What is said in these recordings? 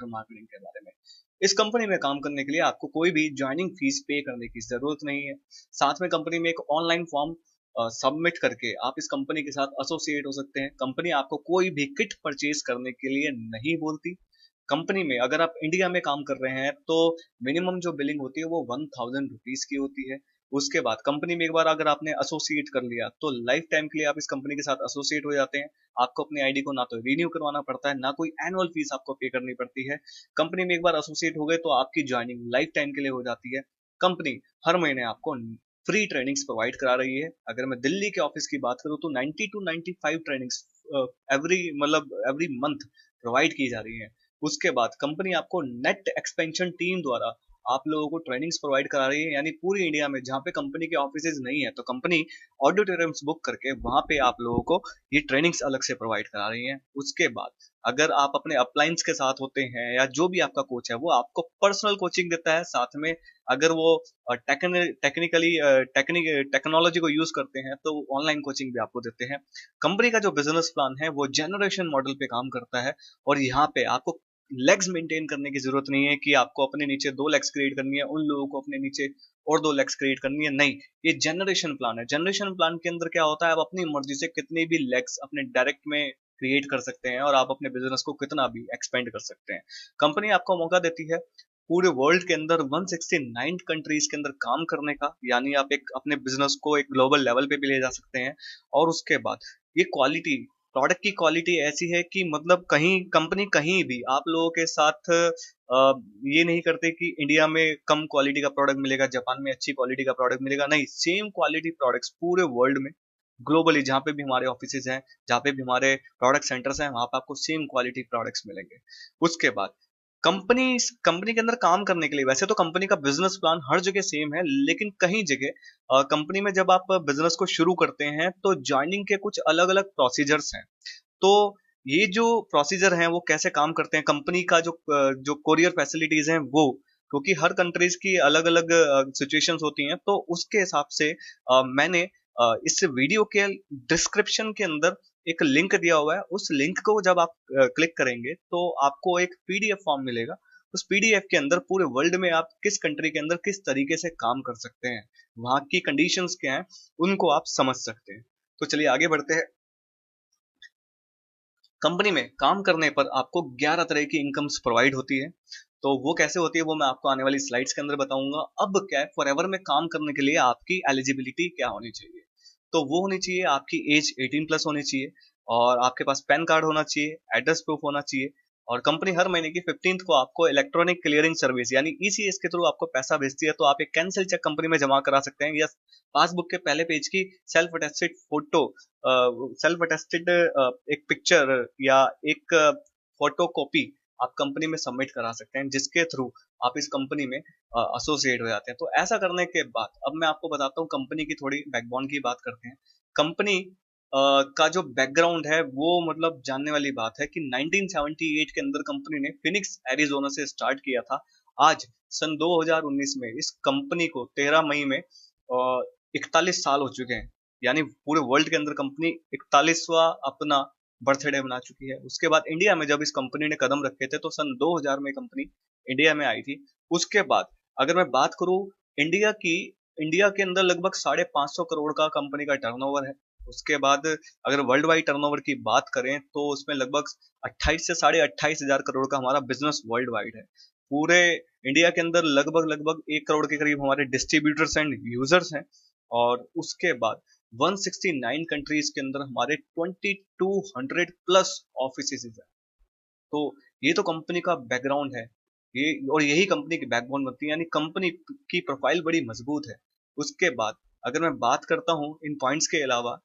Marketing के बारे में। इस कंपनी में काम करने के लिए आपको कोई भी ज्वाइनिंग फीस पे करने की जरूरत नहीं है। साथ में कंपनी में एक ऑनलाइन फॉर्म सबमिट करके आप इस कंपनी के साथ एसोसिएट हो सकते हैं। कंपनी आपको कोई भी किट परचेज करने के लिए नहीं बोलती। कंपनी में अगर आप इंडिया में काम कर रहे हैं तो मिनिमम जो बिलिंग होती है वो 1000 रुपीज की होती है। उसके बाद कंपनी में एक बार अगर आपने एसोसिएट कर लिया तो लाइफ टाइम के लिए आप इस कंपनी के साथ एसोसिएट हो जाते हैं। आपको अपनी आईडी को ना तो रिन्यू करवाना पड़ता है, ना कोई एनुअल फीस आपको पे करनी पड़ती है। कंपनी में एक बार एसोसिएट हो गए तो आपकी ज्वाइनिंग लाइफ टाइम के लिए हो जाती है। कंपनी हर महीने आपको फ्री ट्रेनिंग्स प्रोवाइड करा रही है। अगर मैं दिल्ली के ऑफिस की बात करूं तो 90 to 95 trainings every month provide की जा रही है। उसके बाद कंपनी आपको नेट एक्सपेंशन टीम द्वारा आप लोगों को ट्रेनिंग्स प्रोवाइड करा रही है, यानी पूरी इंडिया में जहाँ पे कंपनी के ऑफिसेज नहीं है तो कंपनी ऑडिटोरियम्स बुक करके वहां पे आप लोगों को ये ट्रेनिंग्स अलग से प्रोवाइड करा रही है। उसके बाद अगर आप अपने अपलाइंस के साथ होते हैं या जो भी आपका कोच है वो आपको पर्सनल कोचिंग देता है। साथ में अगर वो टेक्नोलॉजी को यूज करते हैं तो ऑनलाइन कोचिंग भी आपको देते हैं। कंपनी का जो बिजनेस प्लान है वो जनरेशन मॉडल पे काम करता है और यहाँ पे आपको लेग्स मेंटेन करने की जरूरत नहीं है कि आपको अपने नीचे 2 लेग्स क्रिएट करनी है, उन लोगों को अपने नीचे और 2 लेग्स क्रिएट करनी है। नहीं, ये जनरेशन प्लान है। जनरेशन प्लान के अंदर क्या होता है, आप अपनी मर्जी से कितनी भी लेग्स अपने डायरेक्ट में क्रिएट कर सकते हैं और आप अपने बिजनेस को कितना भी एक्सपेंड कर सकते हैं। कंपनी आपको मौका देती है पूरे वर्ल्ड के अंदर 169 कंट्रीज के अंदर काम करने का, यानी आप एक अपने बिजनेस को एक ग्लोबल लेवल पे भी ले जा सकते हैं। और उसके बाद ये क्वालिटी, प्रोडक्ट की क्वालिटी ऐसी है कि मतलब कहीं कंपनी कहीं भी आप लोगों के साथ ये नहीं करते कि इंडिया में कम क्वालिटी का प्रोडक्ट मिलेगा, जापान में अच्छी क्वालिटी का प्रोडक्ट मिलेगा। नहीं, सेम क्वालिटी प्रोडक्ट्स पूरे वर्ल्ड में ग्लोबली जहाँ पे भी हमारे ऑफिसेज हैं, जहाँ पे भी हमारे प्रोडक्ट सेंटर्स हैं, वहां पे आपको सेम क्वालिटी प्रोडक्ट्स मिलेंगे। उसके बाद कंपनी कंपनी के अंदर काम करने के लिए वैसे तो कंपनी का बिजनेस प्लान हर जगह सेम है, लेकिन कहीं जगह कंपनी में जब आप बिजनेस को शुरू करते हैं तो ज्वाइनिंग के कुछ अलग अलग प्रोसीजर्स हैं। तो ये जो प्रोसीजर हैं वो कैसे काम करते हैं, कंपनी का जो कोरियर फैसिलिटीज हैं वो, क्योंकि हर कंट्रीज की अलग अलग सिचुएशंस होती हैं, तो उसके हिसाब से मैंने इस वीडियो के डिस्क्रिप्शन के अंदर एक लिंक दिया हुआ है। उस लिंक को जब आप क्लिक करेंगे तो आपको एक पीडीएफ फॉर्म मिलेगा। उस पीडीएफ के अंदर पूरे वर्ल्ड में आप किस कंट्री के अंदर किस तरीके से काम कर सकते हैं, वहां की कंडीशंस क्या हैं, उनको आप समझ सकते हैं। तो चलिए आगे बढ़ते हैं। कंपनी में काम करने पर आपको 11 तरह की इनकम्स प्रोवाइड होती है। तो वो कैसे होती है वो मैं आपको आने वाली स्लाइड्स के अंदर बताऊंगा। अब क्या है, फॉरएवर में काम करने के लिए आपकी एलिजिबिलिटी क्या होनी चाहिए, तो वो होनी चाहिए आपकी एज 18 प्लस होनी चाहिए और आपके पास पैन कार्ड होना चाहिए, एड्रेस प्रूफ होना चाहिए। और कंपनी हर महीने की 15th को आपको इलेक्ट्रॉनिक क्लियरिंग सर्विस यानी ईसीएस के थ्रू आपको पैसा भेजती है, तो आप एक कैंसिल चेक कंपनी में जमा करा सकते हैं या पासबुक के पहले पेज की self attested photo, self attested एक पिक्चर या एक फोटो कॉपी आप कंपनी में सबमिट करा सकते हैं, जिसके थ्रू आप इस कंपनी में एसोसिएट हो जाते हैं। तो ऐसा करने के बाद अब मैं आपको बताता हूँ कंपनी की थोड़ी बैकबोन की बात करते हैं। कंपनी का जो बैकग्राउंड है वो मतलब जानने वाली बात है कि 1978 के अंदर कंपनी ने फिनिक्स एरिजोना से स्टार्ट किया था। आज सन 2019 में इस कंपनी को 13 मई में 41 साल हो चुके हैं, यानी पूरे वर्ल्ड के अंदर कंपनी 41वां अपना बर्थडे मना चुकी है। उसके बाद इंडिया में जब इस कंपनी ने कदम रखे थे तो सन 2000 में कंपनी इंडिया में आई थी। उसके बाद अगर मैं बात करूं इंडिया की, इंडिया के अंदर लगभग 550 करोड़ का कंपनी का टर्नओवर है। उसके बाद अगर वर्ल्ड वाइड टर्नओवर की बात करें तो उसमें लगभग 28 से 28,500 करोड़ का हमारा बिजनेस वर्ल्ड वाइड है। पूरे इंडिया के अंदर लगभग लगभग 1 करोड़ के करीब हमारे डिस्ट्रीब्यूटर्स एंड यूजर्स हैं। और उसके बाद 169 कंट्रीज के अंदर हमारे 2200 प्लस ऑफिस हैं। तो ये तो कंपनी का बैकग्राउंड है, ये और यही कंपनी की बैकबोन बनती है, यानी कंपनी की प्रोफाइल बड़ी मजबूत है। उसके बाद अगर मैं बात करता हूँ इन पॉइंट्स के अलावा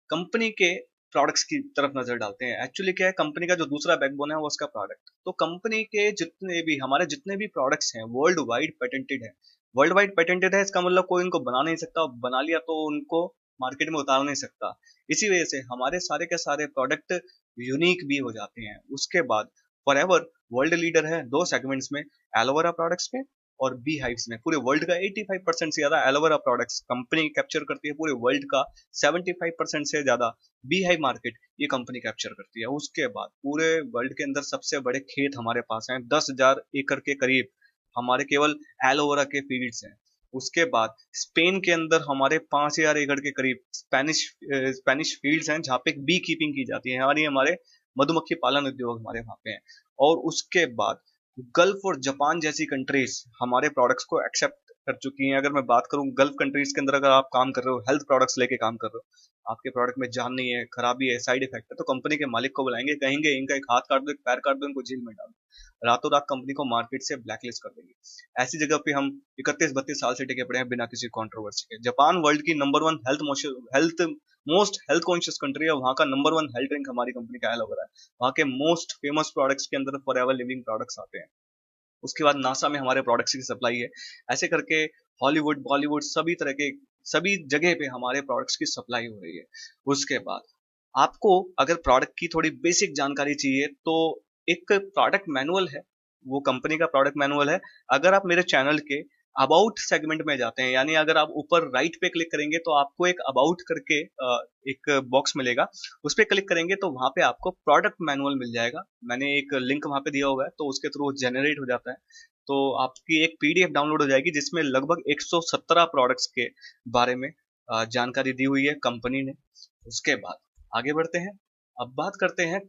कंपनी के प्रोडक्ट्स की तरफ नजर डालते हैं। एक्चुअली क्या है, कंपनी का जो दूसरा बैकबोन है वो उसका प्रोडक्ट। तो कंपनी के जितने भी प्रोडक्ट्स हैं वर्ल्ड वाइड पेटेंटेड है। वर्ल्ड वाइड पेटेंटेड है इसका मतलब कोई इनको बना नहीं सकता, बना लिया तो उनको मार्केट में उतार नहीं सकता। इसी वजह से हमारे सारे के सारे प्रोडक्ट यूनिक भी हो जाते हैं। उसके बाद फॉरएवर वर्ल्ड लीडर है 2 सेगमेंट्स में, एलोवेरा प्रोडक्ट्स में और बी हाइव्स में पूरे वर्ल्ड का 85% से ज्यादा एलोवेरा प्रोडक्ट्स कंपनी कैप्चर करती है। पूरे वर्ल्ड का 75% से ज्यादा बी हाइव मार्केट ये कंपनी कैप्चर करती है। उसके बाद पूरे वर्ल्ड के अंदर सबसे बड़े खेत हमारे पास हैं, 10,000 एकड़ के करीब हमारे केवल एलोवेरा के फील्ड्स हैं। उसके बाद स्पेन के अंदर हमारे 5,000 एकड़ के करीब स्पेनिश फील्ड्स हैं जहाँ पे बी कीपिंग की जाती है, यानी हमारे मधुमक्खी पालन उद्योग हमारे वहाँ पे हैं। और उसके बाद गल्फ और जापान जैसी कंट्रीज हमारे प्रोडक्ट्स को एक्सेप्ट कर चुकी हैं। अगर मैं बात करूं गल्फ कंट्रीज के अंदर, अगर आप काम कर रहे हो हेल्थ प्रोडक्ट्स लेके काम कर रहे हो, आपके प्रोडक्ट में जान नहीं है, खराबी है, साइड इफेक्ट है, तो कंपनी के मालिक को बुलाएंगे, कहेंगे इनका एक हाथ काट दो, एक पैर काट दो, इनको जेल में डाल दो, रातों रात कंपनी को मार्केट से ब्लैकलिस्ट कर देंगे। ऐसी जगह पे हम 31-32 साल से टिके पड़े हैं बिना किसी कंट्रोवर्सी के। जापान वर्ल्ड की number 1 most health conscious country है, वहाँ का नंबर 1 हेल्थ ड्रिंक हमारी कंपनी का एलोवेरा है। वहाँ के मोस्ट फेमस प्रोडक्ट्स के अंदर फॉरएवर लिविंग प्रोडक्ट्स आते हैं। उसके बाद नासा में हमारे प्रोडक्ट्स की सप्लाई है। ऐसे करके हॉलीवुड बॉलीवुड सभी तरह के सभी जगह पे हमारे प्रोडक्ट्स की सप्लाई हो रही है। उसके बाद आपको अगर प्रोडक्ट की थोड़ी बेसिक जानकारी चाहिए तो एक प्रोडक्ट मैनुअल है, वो कंपनी का प्रोडक्ट मैनुअल है। अगर आप मेरे चैनल के अबाउट सेगमेंट में जाते हैं, यानी अगर आप ऊपर राइट पे क्लिक करेंगे तो आपको एक अबाउट करके एक बॉक्स मिलेगा, उस पर क्लिक करेंगे तो वहां पे आपको प्रोडक्ट मैनुअल मिल जाएगा। मैंने एक लिंक वहां पे दिया हुआ है, तो उसके थ्रू जनरेट हो जाता है। तो आपकी एक पीडीएफ डाउनलोड हो जाएगी जिसमें लगभग 117 प्रोडक्ट्स के बारे में जानकारी दी हुई है कंपनी ने। उसके बाद आगे बढ़ते हैं। अब बात करते हैं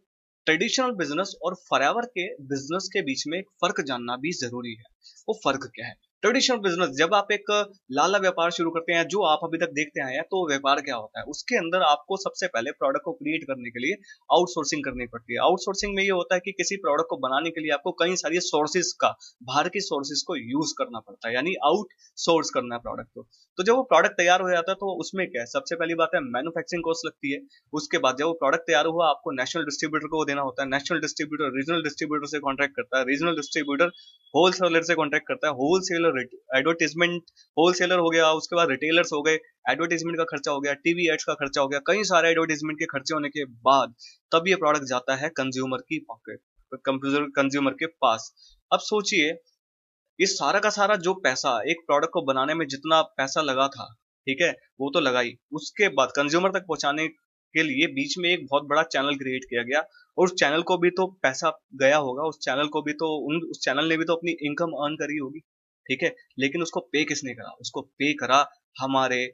ट्रेडिशनल बिजनेस और फॉरएवर के बिजनेस के बीच में एक फर्क जानना भी जरूरी है। वो फर्क क्या है? ट्रेडिशनल बिजनेस, जब आप एक लाला व्यापार शुरू करते हैं जो आप अभी तक देखते आए हैं, तो व्यापार क्या होता है? उसके अंदर आपको सबसे पहले प्रोडक्ट को क्रिएट करने के लिए आउटसोर्सिंग करनी पड़ती है। आउटसोर्सिंग में ये होता है कि किसी प्रोडक्ट को बनाने के लिए आपको कई सारी सोर्सेज का, बाहर की सोर्सेज को यूज करना पड़ता है, यानी आउटसोर्स करना है प्रोडक्ट को। तो जब वो प्रोडक्ट तैयार हो जाता है तो उसमें क्या है, सबसे पहली बात है मैन्युफैक्चरिंग कॉस्ट लगती है। उसके बाद जब वो प्रोडक्ट तैयार हुआ आपको नेशनल डिस्ट्रीब्यूटर को देना होता है, नेशनल डिस्ट्रीब्यूटर रीजनल डिस्ट्रीब्यूटर से कॉन्ट्रैक्ट करता है, रीजनल डिस्ट्रीब्यूटर होलसेलर से कॉन्ट्रैक्ट करता है, होलसेलर एडवर्टीजमेंट, होलसेलर हो गया, उसके बाद रिटेलर्स हो गए, एडवर्टीजमेंट का खर्चा हो गया, टीवी एड्स का खर्चा हो गया, कई सारे एडवर्टीजमेंट के खर्चे होने के बाद तब ये प्रोडक्ट जाता है कंज्यूमर की पॉकेट, कंज्यूमर के पास। अब सोचिए, ये सारा का सारा जो पैसा एक प्रोडक्ट को बनाने में जितना पैसा लगा था, ठीक है, वो तो लगा ही, उसके बाद कंज्यूमर तक पहुंचाने के लिए बीच में एक बहुत बड़ा चैनल क्रिएट किया गया, और उस चैनल को भी तो पैसा गया होगा, उस चैनल को भी तो उस चैनल ने भी तो अपनी इनकम अर्न करी होगी, ठीक है। लेकिन उसको पे किसने करा? उसको पे करा हमारे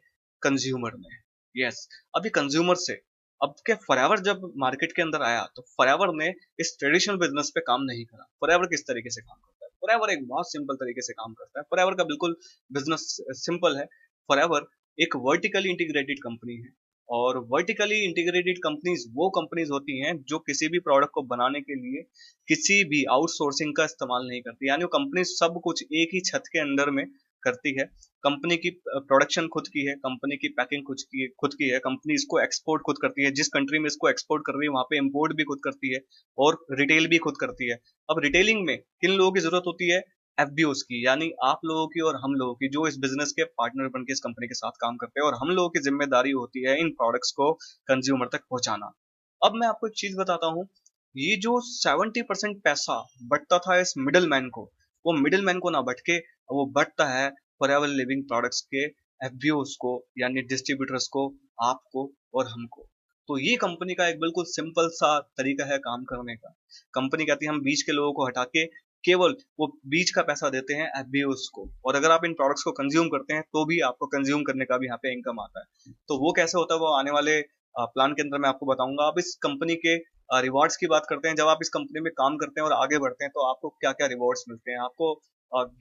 कंज्यूमर ने। यस। अभी कंज्यूमर से अब क्या, फॉरएवर जब मार्केट के अंदर आया तो फॉरएवर ने इस ट्रेडिशनल बिजनेस पे काम नहीं करा। फॉरएवर किस तरीके से काम करता है? फॉरएवर एक बहुत सिंपल तरीके से काम करता है। फॉरएवर का बिल्कुल बिजनेस सिंपल है। फॉरएवर एक वर्टिकली इंटीग्रेटेड कंपनी है, और वर्टिकली इंटीग्रेटेड कंपनीज वो कंपनीज होती हैं जो किसी भी प्रोडक्ट को बनाने के लिए किसी भी आउटसोर्सिंग का इस्तेमाल नहीं करती, यानी वो कंपनी सब कुछ एक ही छत के अंदर में करती है। कंपनी की प्रोडक्शन खुद की है, कंपनी की पैकिंग खुद की है, कंपनी इसको एक्सपोर्ट खुद करती है, जिस कंट्री में इसको एक्सपोर्ट कर रही है वहां पे इंपोर्ट भी खुद करती है, और रिटेल भी खुद करती है। अब रिटेलिंग में किन लोगों की जरूरत होती है? एफबीओस की, यानी आप लोगों की और हम लोगों की, जो इस बिजनेस के पार्टनर बन के इस कंपनी के साथ काम करते हैं, और हम लोगों की जिम्मेदारी होती है इन प्रोडक्ट्स को कंज्यूमर तक पहुंचाना। अब मैं आपको एक चीज बताता हूँ, ये जो 70% पैसा बटता था इस मिडिल मैन को, वो मिडिल मैन को ना बट के वो बटता है फॉरएवर लिविंग प्रोडक्ट्स के एफबीओस को, यानी डिस्ट्रीब्यूटर्स को, आपको और हमको। तो ये कंपनी का एक बिल्कुल सिंपल सा तरीका है काम करने का। कंपनी कहती है हम बीच के लोगों को हटा के केवल वो बीच का पैसा देते हैं एफबीओस को, और अगर आप इन प्रोडक्ट्स को कंज्यूम करते हैं तो भी आपको कंज्यूम करने का भी यहाँ पे इनकम आता है। तो वो कैसे होता है वो आने वाले प्लान के अंदर मैं आपको बताऊंगा। अब इस कंपनी के रिवॉर्ड्स की बात करते हैं। जब आप इस कंपनी में काम करते हैं और आगे बढ़ते हैं तो आपको क्या क्या रिवॉर्ड्स मिलते हैं? आपको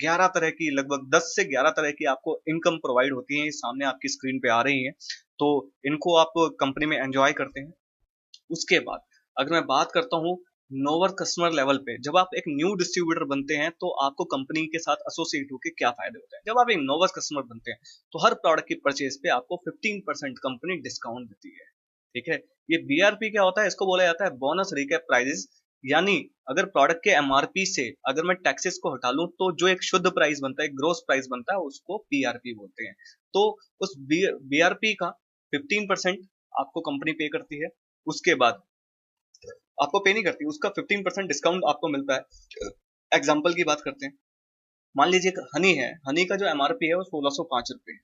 11 तरह की, लगभग 10 से 11 तरह की आपको इनकम प्रोवाइड होती है, सामने आपकी स्क्रीन पे आ रही है, तो इनको आप कंपनी में एंजॉय करते हैं। उसके बाद अगर मैं बात करता हूँ नोवर कस्टमर लेवल पे, जब आप एक न्यू डिस्ट्रीब्यूटर बनते हैं तो आपको कंपनी के साथ एसोसिएट होकर क्या फायदे होते हैं? जब आप एक नोवर कस्टमर बनते हैं तो हर प्रोडक्ट की परचेज पे आपको 15% कंपनी डिस्काउंट देती है, ठीक है। ये बीआरपी क्या होता है? इसको बोला जाता है बोनस रिकैप प्राइजेस, यानी अगर प्रोडक्ट के एमआरपी से अगर मैं टैक्सेस को हटा लूं तो जो एक शुद्ध प्राइस बनता है, ग्रोस प्राइस बनता है, उसको पीआरपी बोलते हैं। तो उस बीआरपी का 15% आपको कंपनी पे करती है। उसके बाद आपको पे नहीं करती, उसका 15% डिस्काउंट आपको मिलता है। एग्जाम्पल की बात करते हैं, मान लीजिए हनी है, हनी का जो एमआरपी है वो 1605 रुपये है,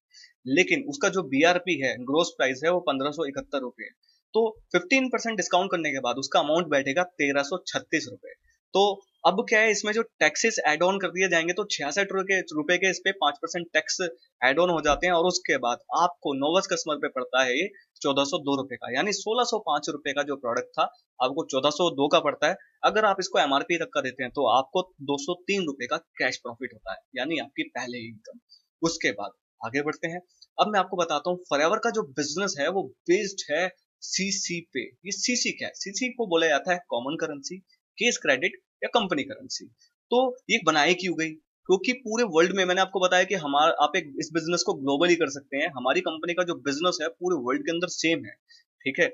लेकिन उसका जो बीआरपी है, ग्रोस प्राइस है, वो 1571 रुपये है। तो 15% डिस्काउंट करने के बाद उसका अमाउंट बैठेगा 1336 रुपये। तो अब क्या है, इसमें जो टैक्सेस एड ऑन कर दिए जाएंगे, तो 66 रुपए के इस पे 5% टैक्स एड ऑन हो जाते हैं, और उसके बाद आपको नोवस कस्टमर पे पड़ता है ये 1402 रुपए का, यानी 1605 रुपए का जो प्रोडक्ट था आपको 1402 का पड़ता है। अगर आप इसको एमआरपी तक का देते हैं तो आपको 203 रुपए का कैश प्रॉफिट होता है, यानी आपकी पहले इनकम। उसके बाद आगे बढ़ते हैं। अब मैं आपको बताता हूँ फॉरएवर का जो बिजनेस है वो बेस्ड है सीसी पे। ये सीसी क्या है? सीसी को बोला जाता है कॉमन करेंसी, केस क्रेडिट या कंपनी करेंसी। तो ये बनाई क्यों गई? क्योंकि पूरे वर्ल्ड में, मैंने आपको बताया कि हमारा आप एक इस बिजनेस को ग्लोबली कर सकते हैं, हमारी कंपनी का जो बिजनेस है पूरे वर्ल्ड के अंदर सेम है, ठीक है।